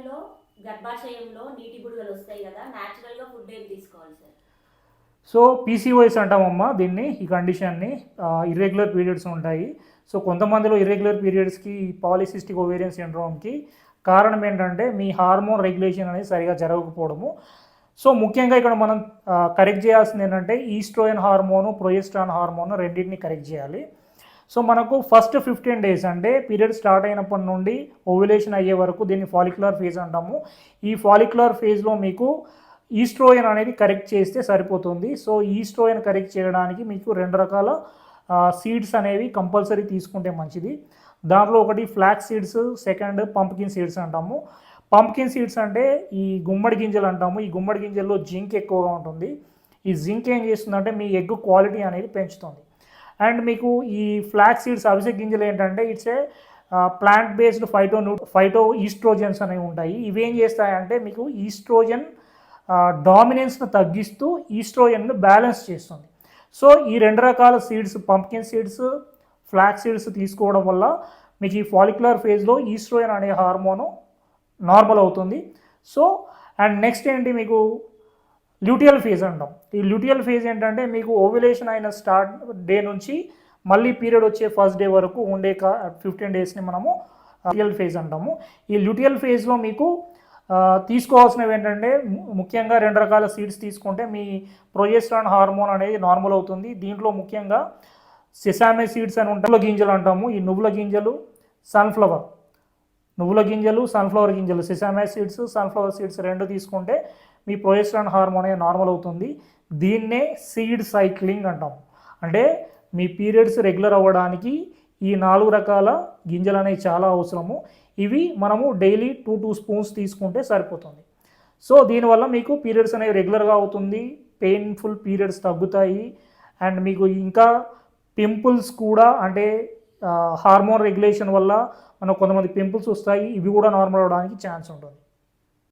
టైంలో గర్భాశయంలో నీటి బుడగలు వస్తాయి కదా, న్యాచురల్గా ఫుడ్ ఏం తీసుకోవాలి సార్? సో పీసీఓఎస్ అంటామమ్మా దీన్ని, ఈ కండిషన్ని. ఇర్రెగ్యులర్ పీరియడ్స్ ఉంటాయి. సో కొంతమందిలో ఇర్రెగ్యులర్ పీరియడ్స్కి, పాలిసిస్టిక్ ఓవేరియన్ సిండ్రోమ్కి కారణం ఏంటంటే మీ హార్మోన్ రెగ్యులేషన్ అనేది సరిగా జరగకపోవడము. సో ముఖ్యంగా ఇక్కడ మనం కరెక్ట్ చేయాల్సింది ఏంటంటే ఈస్ట్రోజన్ హార్మోను, ప్రొజెస్ట్రాన్ హార్మోను రెండింటిని కరెక్ట్ చేయాలి. సో మనకు ఫస్ట్ 15 డేస్ అంటే పీరియడ్ స్టార్ట్ అయినప్పటి నుండి ఓవ్యులేషన్ అయ్యే వరకు దీన్ని ఫాలిక్యులర్ ఫేజ్ అంటాము. ఈ ఫాలిక్యులర్ ఫేజ్లో మీకు ఈస్ట్రోజన్ అనేది కరెక్ట్ చేస్తే సరిపోతుంది. సో ఈస్ట్రోజన్ కరెక్ట్ చేయడానికి మీకు 2 రకాల సీడ్స్ అనేవి కంపల్సరీ తీసుకుంటే మంచిది. దాంట్లో ఒకటి flax seeds, second pumpkin seeds అంటాము. పంప్కిన్ సీడ్స్ అంటే ఈ గుమ్మడి గింజలు అంటాము. ఈ గుమ్మడి గింజల్లో జింక్ ఎక్కువగా ఉంటుంది. ఈ జింక్ ఏం చేస్తుందంటే మీ ఎగ్ క్వాలిటీ అనేది పెంచుతుంది. అండ్ మీకు ఈ ఫ్లాక్స్ సీడ్స్, అవిసె గింజలు ఏంటంటే it's a plant based phyto oestrogens అనేవి ఉంటాయి. ఇవేం చేస్తాయంటే మీకు ఈస్ట్రోజన్ డామినెన్స్ను తగ్గిస్తూ ఈస్ట్రోజన్ను బ్యాలెన్స్ చేస్తుంది. సో ఈ 2 రకాల seeds, pumpkin seeds, flax seeds తీసుకోవడం వల్ల మీకు ఈ ఫాలిక్యులర్ ఫేజ్లో ఈస్ట్రోజన్ అనే హార్మోను నార్మల్ అవుతుంది. సో అండ్ నెక్స్ట్ ఏంటి, మీకు ల్యూటియల్ ఫేజ్ అంటాం. ఈ ల్యూటియల్ ఫేజ్ ఏంటంటే మీకు ఓవ్యులేషన్ అయిన స్టార్ట్ డే నుంచి మళ్ళీ పీరియడ్ వచ్చే ఫస్ట్ డే వరకు ఉండే 15 డేస్ని మనము ల్యూటియల్ ఫేజ్ అంటాము. ఈ ల్యూటియల్ ఫేజ్లో మీకు తీసుకోవాల్సినవి ఏంటంటే ముఖ్యంగా 2 రకాల సీడ్స్ తీసుకుంటే మీ ప్రొజెస్ట్రాన్ హార్మోన్ అనేది నార్మల్ అవుతుంది. దీంట్లో ముఖ్యంగా సెసామే సీడ్స్ అని ఉంటాయి, నువ్వుల గింజలు అంటాము. ఈ నువ్వుల గింజలు, నువ్వుల గింజలు, సన్ఫ్లవర్ గింజలు, సెసామే సీడ్స్, సన్ఫ్లవర్ సీడ్స్ 2 తీసుకుంటే మీ ప్రొజెస్ట్రాన్ హార్మోన్ అనేది నార్మల్ అవుతుంది. దీన్నే సీడ్ సైక్లింగ్ అంటాము. అంటే మీ పీరియడ్స్ రెగ్యులర్ అవ్వడానికి ఈ 4 రకాల గింజలు అనేవి చాలా అవసరము. ఇవి మనము డైలీ 2 స్పూన్స్ తీసుకుంటే సరిపోతుంది. సో దీనివల్ల మీకు పీరియడ్స్ అనేవి రెగ్యులర్గా అవుతుంది, పెయిన్ఫుల్ పీరియడ్స్ తగ్గుతాయి. అండ్ మీకు ఇంకా పింపుల్స్ కూడా, అంటే హార్మోన్ రెగ్యులేషన్ వల్ల మనకు కొంతమంది పింపుల్స్ వస్తాయి, ఇవి కూడా నార్మల్ అవ్వడానికి ఛాన్స్ ఉంటుంది.